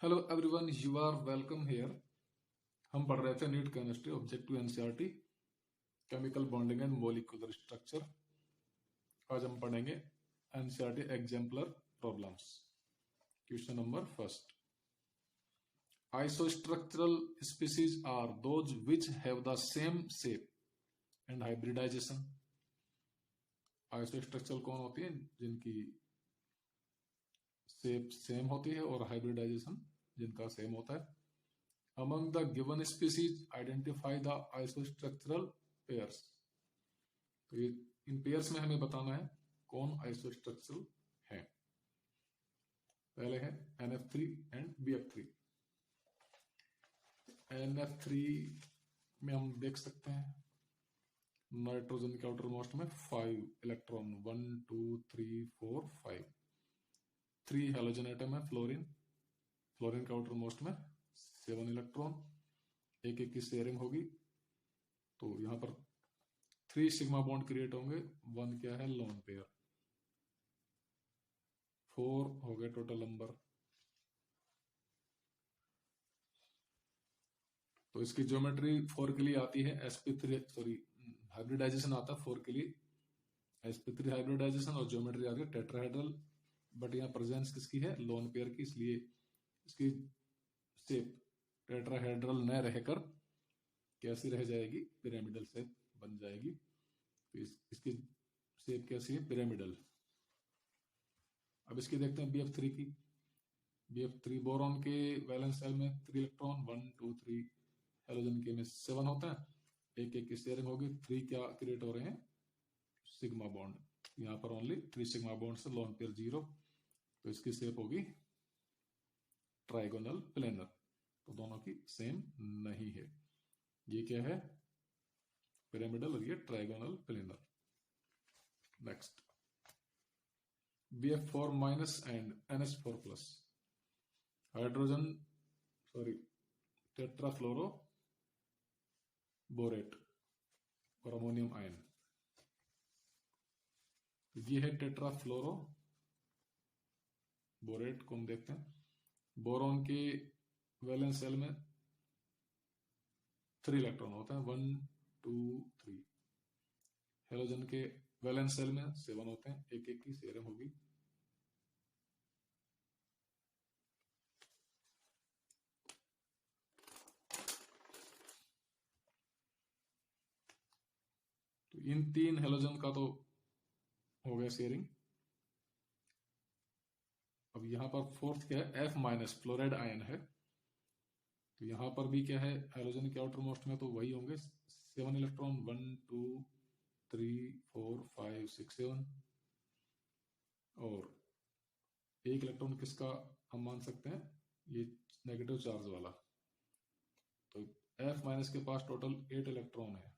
Hello everyone, you are welcome here. हम पढ़ रहे थे NEET chemistry objective NCERT chemical bonding and molecular structure. आज हम पढ़ेंगे NCERT exemplar problems. Question number first, isostructural species are those which have the same shape and hybridisation. Isostructural कौन होती है? जिनकी शेप सेम होती है और हाइब्रिडाइजेशन जिनका सेम होता है। Among the given species, identify the isostructural pairs। तो ये इन पेयर्स में हमें बताना है कौन आइसोस्ट्रक्चरल है। पहले है NF3 एंड BF3। NF3 में हम देख सकते हैं नाइट्रोजन के आउटर मोस्ट में 5 इलेक्ट्रॉन, 1 2 3 4 5। 3 हेलोजन एटम है फ्लोरीन के आउटर मोस्ट में 7 इलेक्ट्रॉन, एक एक की शेयरिंग होगी। तो यहां पर 3 सिग्मा बॉन्ड क्रिएट होंगे। 1 क्या है? Lone pair. 4 हो गए टोटल नंबर। तो इसकी ज्योमेट्री 4 के लिए आती है sp3, सॉरी हाइब्रिडाइजेशन आता है 4 के लिए sp3 हाइब्रिडाइजेशन, और ज्योमेट्री आती है टेट्राहेड्रल। बट यहाँ प्रेजेंस किसकी है? लोन पेयर की, इसलिए इसकी शेप टेट्राहेड्रल न रहकर कैसी रह जाएगी? पिरामिडल शेप बन जाएगी। तो इसकी शेप कैसी है? पिरामिडल। अब इसकी देखते हैं BF3 की। BF3 बोरॉन के वैलेंस शेल में 3 इलेक्ट्रॉन, 1 2 3, हेलोजन के में 7 होता है, एक एक की शेयरिंग होगी। 3 क्या क्रिएट हो रहे हैं? Sigma bond. यहाँ पर ओनली 3 सिग्मा बॉन्ड से लोन पेयर 0। तो इसकी शेप होगी ट्राइगोनल प्लेनर। तो दोनों की सेम नहीं है। ये क्या है? पिरामिडल, और ये trigonal planar. Next, BF4 minus and NH4 plus. Hydrogen tetrafluoro borate और अमोनियम आयन। ये है टेट्राफ्लोरो बोरेट को हम देखते हैं। बोरॉन के वैलेंस शेल में 3 इलेक्ट्रॉन होते हैं, 1 2 3। हेलोजन के वैलेंस शेल में 7 होते हैं, एक एक की शेयरिंग होगी। तो इन 3 हेलोजन का तो हो गया शेयरिंग। अब यहां पर फोर्थ क्या है? F माइनस फ्लोराइड आयन है। तो यहां पर भी क्या है? हेलोजन के आउटर मोस्ट में तो वही होंगे 7 इलेक्ट्रॉन, 1 2 3 4 5 6 7। और एक इलेक्ट्रॉन किसका हम मान सकते हैं? ये नेगेटिव चार्ज वाला। तो F माइनस के पास टोटल 8 इलेक्ट्रॉन है,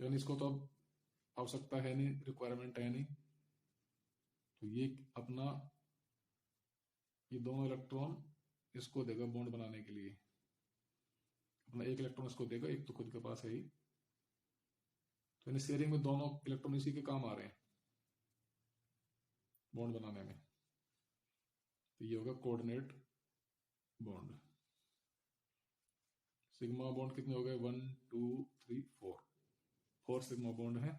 यानी इसको तो अब आवश्यकता है नहीं, रिक्वायरमेंट है नहीं। तो ये अपना ये दोनों इलेक्ट्रॉन इसको देगा बॉन्ड बनाने के लिए। अपना एक इलेक्ट्रॉन इसको देगा, एक तो खुद के पास है ही। तो यानी शेयरिंग में दोनों इलेक्ट्रॉन इसी के काम आ रहे हैं बॉन्ड बनाने में। तो ये होगा कोऑर्डिनेट बॉन्ड। सिग्मा बॉन्ड कितने हो गए? 1 2 3 4। 4 सिग्मा बॉन्ड है,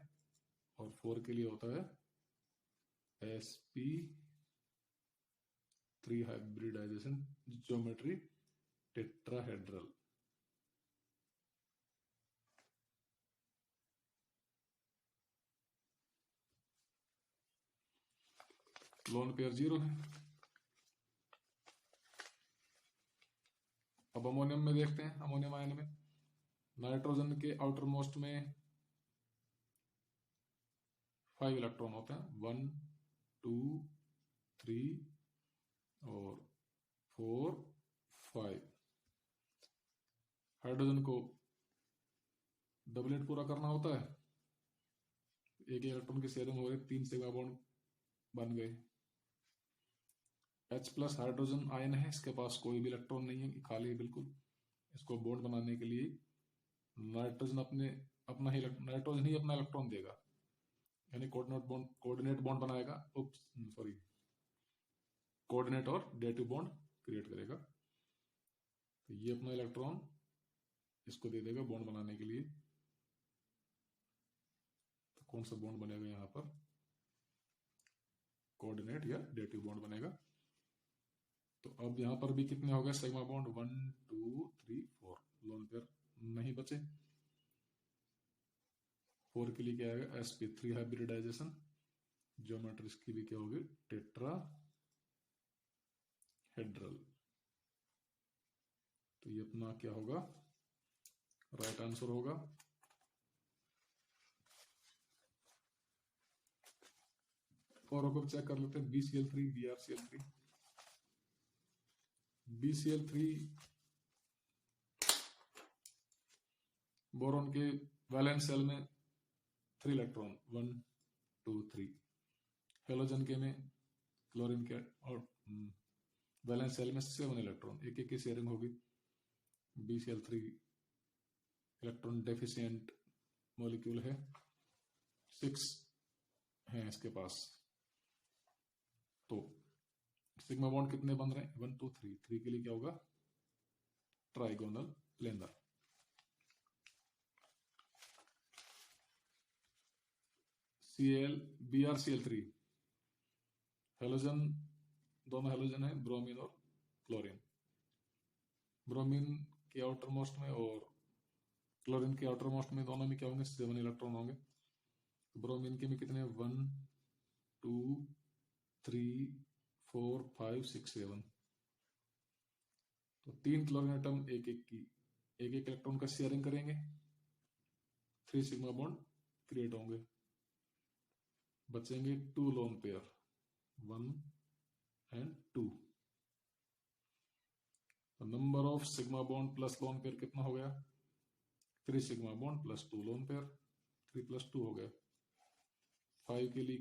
और 4 के लिए होता है sp3 hybridisation, geometry tetrahedral. Lone pair 0 है। अब अमोनियम में देखते हैं। अमोनियम आयन में नाइट्रोजन के आउटर मोस्ट में 5 इलेक्ट्रॉन होते हैं, 1 2 3 और 4 5। हाइड्रोजन को डबलेट पूरा करना होता है, एक इलेक्ट्रॉन की शेयरिंग हो गई, 3 सिग्मा बॉन्ड बन गए। H प्लस हाइड्रोजन आयन है, इसके पास कोई भी इलेक्ट्रॉन नहीं है, खाली है बिल्कुल। इसको बॉन्ड बनाने के लिए नाइट्रोजन अपना ही इलेक्ट्रॉन देगा, यानी कोऑर्डिनेट बॉन्ड बनाएगा। सॉरी, कोऑर्डिनेट और डेटिव बॉन्ड क्रिएट करेगा। तो ये अपना इलेक्ट्रॉन इसको दे देगा बॉन्ड बनाने के लिए। तो कौन सा बॉन्ड बनेगा यहाँ पर? कोऑर्डिनेट या डेटिव बॉन्ड बनेगा। तो अब यहाँ पर भी कितने हो गए सिग्मा बॉन्ड? 1 2 3 4। लोन पेयर नहीं बचे। 4 के लिए क्या आएगा? sp3 hybridisation. ज्योमेट्री इसकी भी क्या होगी? टेट्राहेड्रल। तो ये अपना क्या होगा? राइट आंसर होगा। और अब चेक कर लेते हैं BCl3 BrCl3। BCl3 बोरॉन के वैलेंस शेल में 3 इलेक्ट्रॉन 1 2 3। हेलोजन के में क्लोरीन के और वैलेंस शेल में 7 इलेक्ट्रॉन, एक एक की शेयरिंग होगी। BCl3 इलेक्ट्रॉन डेफिशिएंट मॉलिक्यूल है, 6 हैं इसके पास। तो सिग्मा बॉन्ड कितने बन रहे हैं? 1 2 3। 3 के लिए क्या होगा? Trigonal planar. BrCl3 हेलोजन, दोनों हेलोजन है, ब्रोमीन और क्लोरीन। ब्रोमीन के आउटर मोस्ट में और क्लोरीन के आउटर मोस्ट में, दोनों में क्या होंगे? 7 इलेक्ट्रॉन होंगे। ब्रोमीन के में कितने? 1 2 3 4 5 6 7। तो 3 क्लोरीन एटम एक एक इलेक्ट्रॉन का शेयरिंग करेंगे, 3 सिग्मा बॉन्ड क्रिएट होंगे। बचेंगे 2 lone pair 1 and 2। Number of sigma bond plus lone pair कितना हो गया? 3 sigma bond plus 2 lone pair. 3 + 2 हो गया 5 के लिए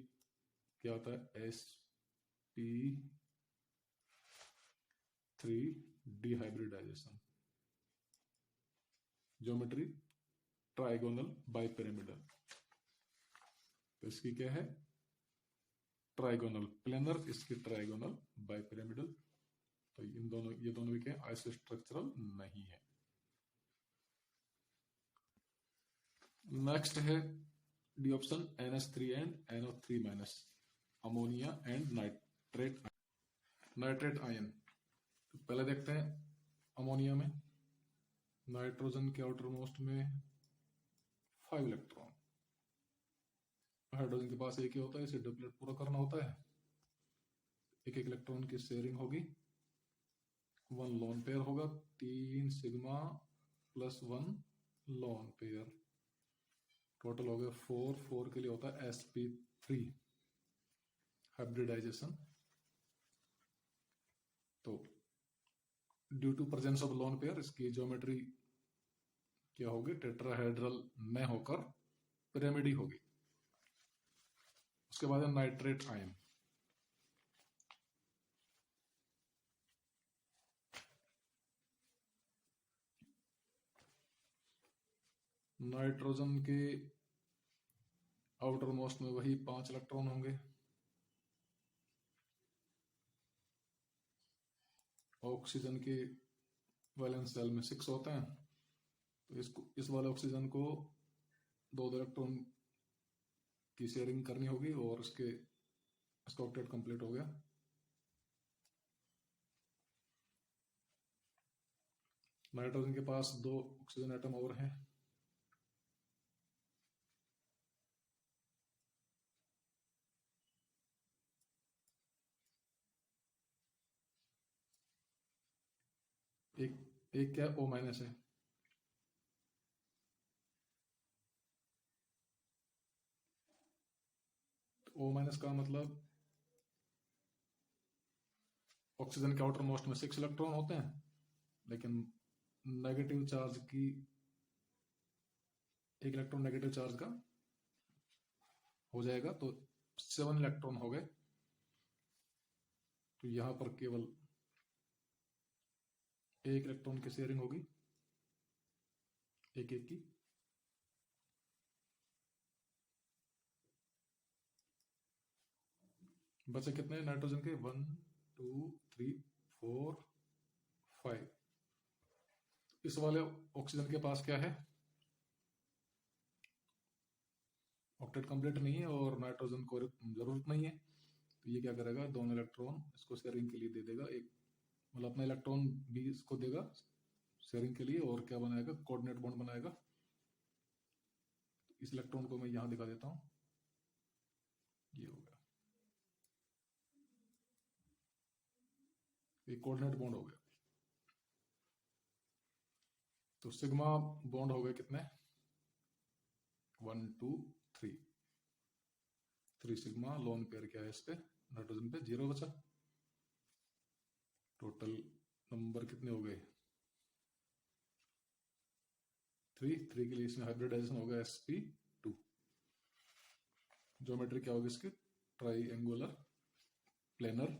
क्या आता है? sp3 डिहाइब्रिडाइजेशन। Geometry trigonal bipyramidal. तो इसकी क्या है? ट्राइगोनल प्लेनर, इसकी ट्राइगोनल बाइपिरामिडल। तो ये दोनों भी क्या? आइसोस्ट्रक्चरल नहीं है। नेक्स्ट है D option, NH3 and NO3- ammonia and nitrate ion. तो पहले देखते हैं अमोनिया में। नाइट्रोजन के आउटर मोस्ट में 5 इलेक्ट्रॉन। हाइड्रोजन के पास एक ही होता है, इसे डबलेट पूरा करना होता है। एक एक इलेक्ट्रॉन की शेयरिंग होगी, 1 लोन पेयर होगा, 3 sigma plus 1 lone pair. Total हो गया 4। 4 के लिए होता है sp3 हाइब्रिडाइजेशन। तो due to presence of lone pair इसकी ज्योमेट्री क्या होगी? टेट्राहेड्रल में होकर पिरामिड होगी। उसके बाद है नाइट्रेट आयन। नाइट्रोजन के आउटर मोस्ट में वही 5 इलेक्ट्रॉन होंगे। ऑक्सीजन के वैलेंस शेल में 6 होते हैं। तो इस वाले ऑक्सीजन को 2 इलेक्ट्रॉन की शेयरिंग करनी होगी और इसका ऑक्टेट कंप्लीट हो गया। नाइट्रोजन के पास 2 ऑक्सीजन एटम और हैं। एक क्या? O- है। O- का मतलब ऑक्सीजन के आउटर मोस्ट में 6 इलेक्ट्रॉन होते हैं, लेकिन नेगेटिव चार्ज की एक इलेक्ट्रॉन नेगेटिव चार्ज का हो जाएगा, तो 7 इलेक्ट्रॉन हो गए। तो यहां पर केवल एक इलेक्ट्रॉन की शेयरिंग होगी, एक की। बचे कितने नाइट्रोजन के? 1 2 3 4 5। इस वाले ऑक्सीजन के पास क्या है, ऑक्टेट कंप्लीट नहीं है और नाइट्रोजन को जरूरत नहीं है, तो ये क्या करेगा, दोनों इलेक्ट्रॉन इसको शेयरिंग के लिए दे देगा, एक मतलब अपना इलेक्ट्रॉन भी इसको देगा शेयरिंग के लिए, और क्या बनाएगा, कोऑर्डिनेट बॉन्ड बनाएगा। इस इलेक्ट्रॉन को मैं यहां दिखा देता हूं, ये हो गया, ये कोऑर्डिनेट बॉन्ड हो गया। तो सिग्मा बॉन्ड हो गए कितने, 1 2 3, 3 सिग्मा, लोन पेयर क्या है इस पे, नाइट्रोजन पे 0 बचा। टोटल नंबर कितने हो गए, 3 3 के लिए इसमें हाइब्रिडाइजेशन हो गया sp2। ज्योमेट्री क्या होगी इसकी, ट्राइएंगुलर प्लेनर।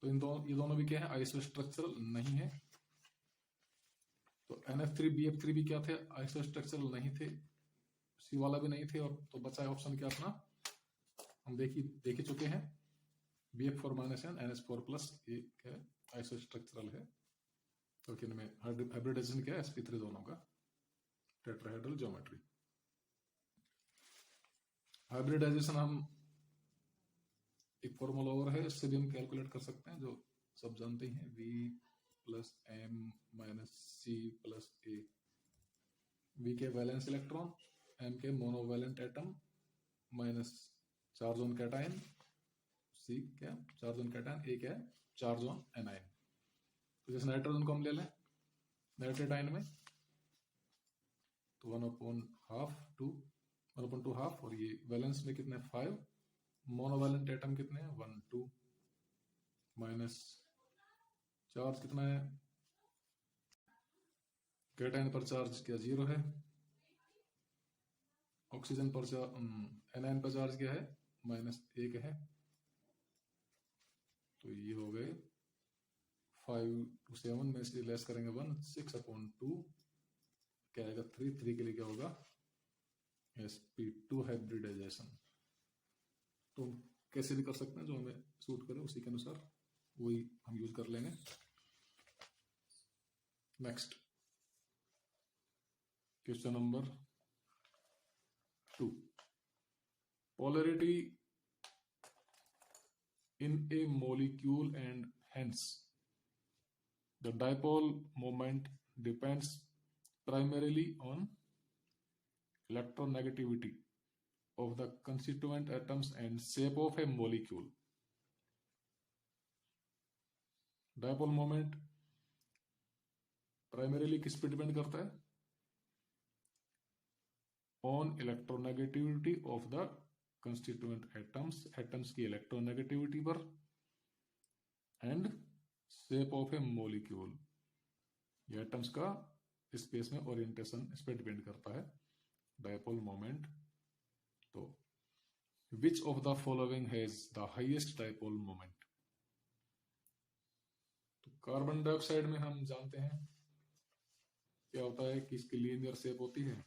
तो ये दोनों भी क्या है, आइसोस्ट्रक्चरल नहीं है। तो NF3BF3 भी क्या थे, आइसोस्ट्रक्चरल नहीं थे, सी वाला भी नहीं थे, और तो बचा है ऑप्शन क्या अपना, हम देख ही चुके हैं, BF4 - N NH4+, ये क्या है, आइसोस्ट्रक्चरल है। तो इनमें हाइब्रिडाइजेशन क्या है, sp3 दोनों का, टेट्राहेड्रल ज्योमेट्री। हाइब्रिडाइजेशन हम एक फॉर्मूला और है, इससे भी हम कैलकुलेट कर सकते हैं, जो सब जानते हैं, V+M - C+A। V के वैलेंस इलेक्ट्रॉन, M के monovalent atom, minus charge on cation, C क्या चार्ज ऑन कैटायन, A क्या चार्ज ऑन एनायन। तो जैसे नाइट्रोजन को हम ले लें नाइट्रेट आयन में, तो 1/2 2 1/2, और ये वैलेंस में कितने 5, मोनोवैलेंट एटम कितने हैं 1 2, माइनस चार्ज कितना है, कैटायन पर चार्ज क्या 0 है, ऑक्सीजन पर एनायन पर चार्ज क्या है -1 है। तो ये हो गए 5 to 7 में इसलिए लेस करेंगे 1, 6/2 क्या आएगा 3 के लिए क्या होगा sp2 हाइब्रिडाइजेशन। तो कैसे भी कर सकते हैं, जो हमें सूट करे उसी के अनुसार वही हम यूज कर लेंगे। Next question number 2, polarity in a molecule and hence the dipole moment depends primarily on electronegativity of the constituent atoms and shape of a molecule. Dipole moment primarily किस पे डिपेंड करता है, on electronegativity of the constituent atoms, atoms की electronegativity पर, and shape of a molecule, ये atoms का space में orientation इस पे डिपेंड करता है। डायपोल मोमेंट, तो which of the following has the highest dipole moment? तो कार्बन डाइऑक्साइड में हम जानते हैं क्या होता है कि इसकी लीनियर शेप होती है,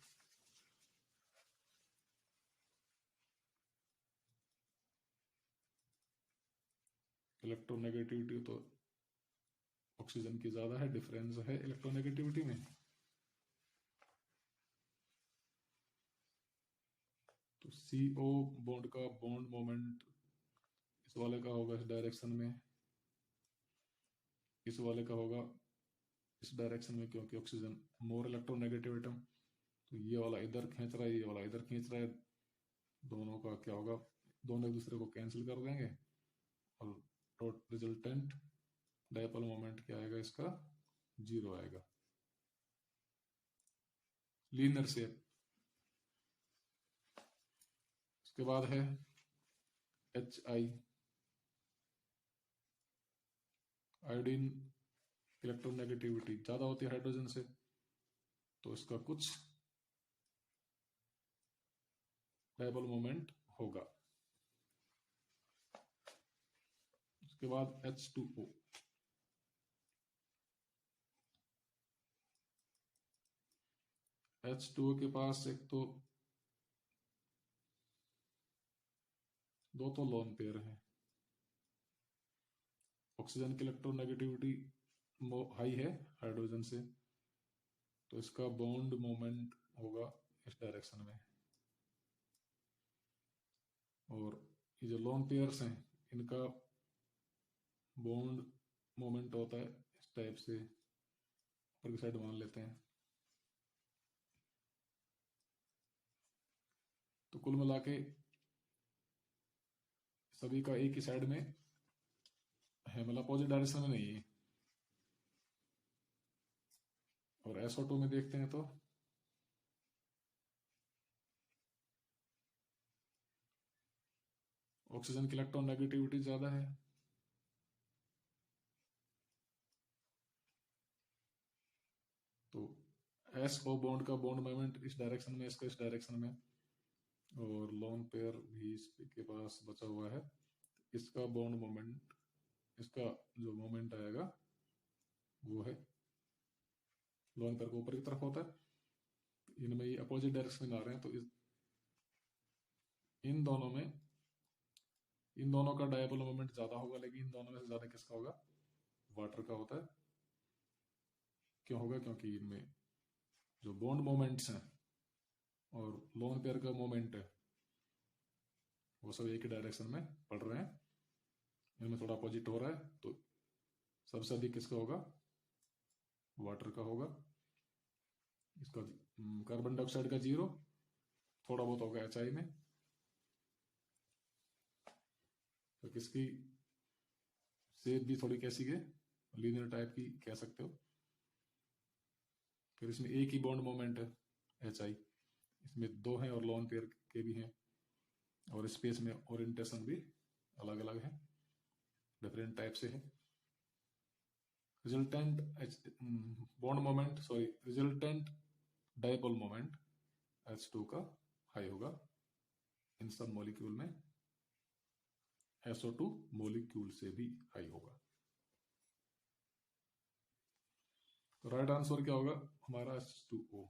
इलेक्ट्रोनेगेटिविटी तो ऑक्सीजन की ज्यादा है, डिफरेंस है इलेक्ट्रोनेगेटिविटी में। तो CO बॉन्ड का बॉन्ड मोमेंट इस वाले का होगा इस डायरेक्शन में, इस वाले का होगा इस डायरेक्शन में, क्योंकि ऑक्सीजन मोर इलेक्ट्रोनेगेटिव एटम। तो ये वाला इधर खींच रहा है, ये वाला इधर खींच रहा है, दोनों का क्या होगा, दोनों एक दूसरे को कैंसिल कर देंगे, और रिजल्टेंट डायपोल मोमेंट क्या आएगा, इसका 0 आएगा। Linear shape. उसके बाद है HI, आयोडीन इलेक्ट्रोनेगेटिविटी ज्यादा होती है हाइड्रोजन से, तो इसका कुछ डायपोल मोमेंट होगा। उसके बाद H2O, H2O के पास एक तो दो तो लोन पेयर है, ऑक्सीजन की इलेक्ट्रोनेगेटिविटी हाई है हाइड्रोजन से, तो इसका बॉन्ड मोमेंट होगा इस डायरेक्शन में। और ये जो लोन पेयर्स हैं इनका बॉन्ड मोमेंट होता है इस टाइप से, ऊपर की साइड मान लेते हैं। तो कुल मिला के सभी का एक ही साइड में है, मतलब अपोजिट डायरेक्शन में नहीं है। और SO2 में देखते हैं तो ऑक्सीजन की इलेक्ट्रोनेगेटिविटी ज्यादा है, तो SO बॉन्ड का बॉन्ड मोमेंट इस डायरेक्शन में, इसका इस डायरेक्शन में, और लोन पेयर भी इसके पास बचा हुआ है, इसका बॉन्ड मोमेंट, इसका जो मोमेंट आएगा वो है लोन पेयर को ऊपर की तरफ होता है। इनमें ये अपोजिट डायरेक्शन में आ रहे हैं, तो इन दोनों का डायपोल मोमेंट ज्यादा होगा, लेकिन इन दोनों में से ज्यादा किसका होगा? वाटर का होता है। क्यों होगा? क्योंकि इनमें जो बॉन्ड मोमेंट्स हैं और लोन पेयर का मोमेंट है वो सब एक ही डायरेक्शन में पड़ रहे हैं, इनमें थोड़ा अपोजिट हो रहा है, तो सबसे अधिक किसका होगा? वाटर का होगा। इसका कार्बन डाइऑक्साइड का 0, थोड़ा बहुत होगा HI में। तो किसकी शेप भी थोड़ी कैसी है, लीनियर टाइप की कह सकते हो। फिर इसमें एक ही बॉन्ड मोमेंट है HI, इसमें 2 हैं और लोन पेयर के भी हैं, और स्पेस में ओरिएंटेशन भी अलग अलग है, डिफरेंट टाइप से है। Resultant bond moment, resultant dipole moment H2 का हाई होगा इन सब मॉलिक्यूल में, SO2 मॉलिक्यूल से भी हाई होगा। तो राइट आंसर क्या होगा हमारा? H2O।